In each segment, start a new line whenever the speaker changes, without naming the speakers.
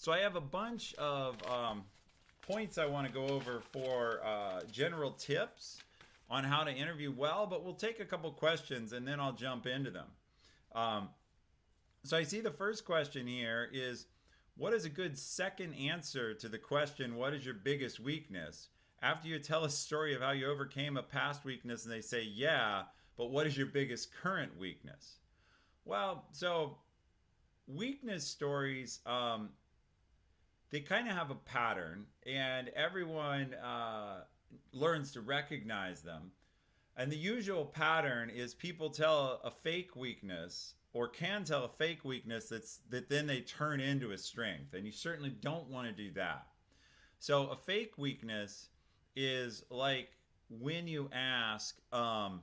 So I have a bunch of points I want to go over for general tips on how to interview well, but we'll take a couple questions and then I'll jump into them. Um, so I see the first question here is, what is a good second answer to the question, what is your biggest weakness? After you tell a story of how you overcame a past weakness and they say, yeah, but what is your biggest current weakness? Well, so weakness stories, they kind of have a pattern, and everyone learns to recognize them. And the usual pattern is people tell a fake weakness or can tell a fake weakness that then they turn into a strength, and you certainly don't want to do that. So a fake weakness is like when you ask, or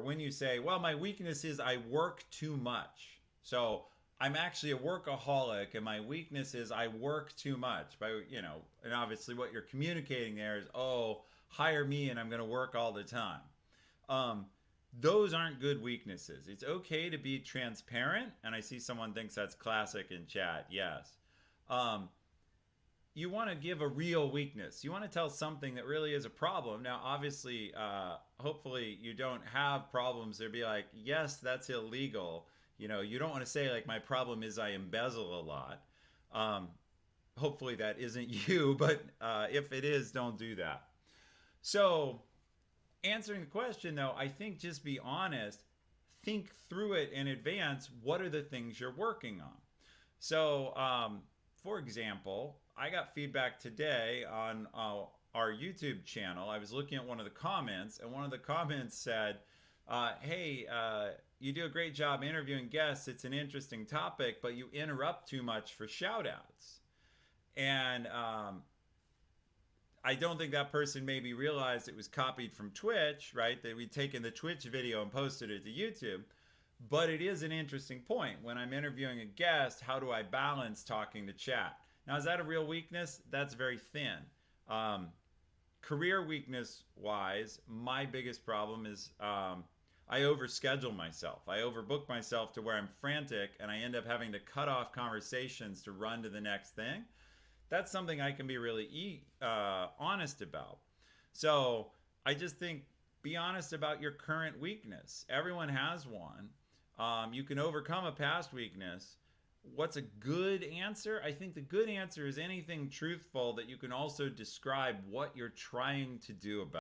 when you say, well, my weakness is I work too much. So I'm actually a workaholic, and my weakness is I work too much. And obviously what you're communicating there is, oh, hire me and I'm going to work all the time. Um, those aren't good weaknesses. It's okay to be transparent, and I see someone thinks that's classic in chat. Yes. Um, you want to give a real weakness. You want to tell something that really is a problem. Now, obviously, hopefully, you don't have problems that be like, yes, that's illegal. You don't want to say like my problem is I embezzle a lot. Um, Hopefully, that isn't you, but if it is, don't do that. So, answering the question though, I think just be honest. Think through it in advance. What are the things you're working on? So, for example, I got feedback today on our YouTube channel. I was looking at one of the comments, and one of the comments said, hey, you do a great job interviewing guests. It's an interesting topic, but you interrupt too much for shout outs. And I don't think that person maybe realized it was copied from Twitch, right? That we'd taken the Twitch video and posted it to YouTube. But it is an interesting point. When I'm interviewing a guest, how do I balance talking to chat? Now, is that a real weakness? That's very thin. Um, Career weakness wise, my biggest problem is I overschedule myself. I overbook myself to where I'm frantic and I end up having to cut off conversations to run to the next thing. That's something I can be really honest about. So I just think be honest about your current weakness. Everyone has one. You can overcome a past weakness. What's a good answer? I think the good answer is anything truthful that you can also describe what you're trying to do about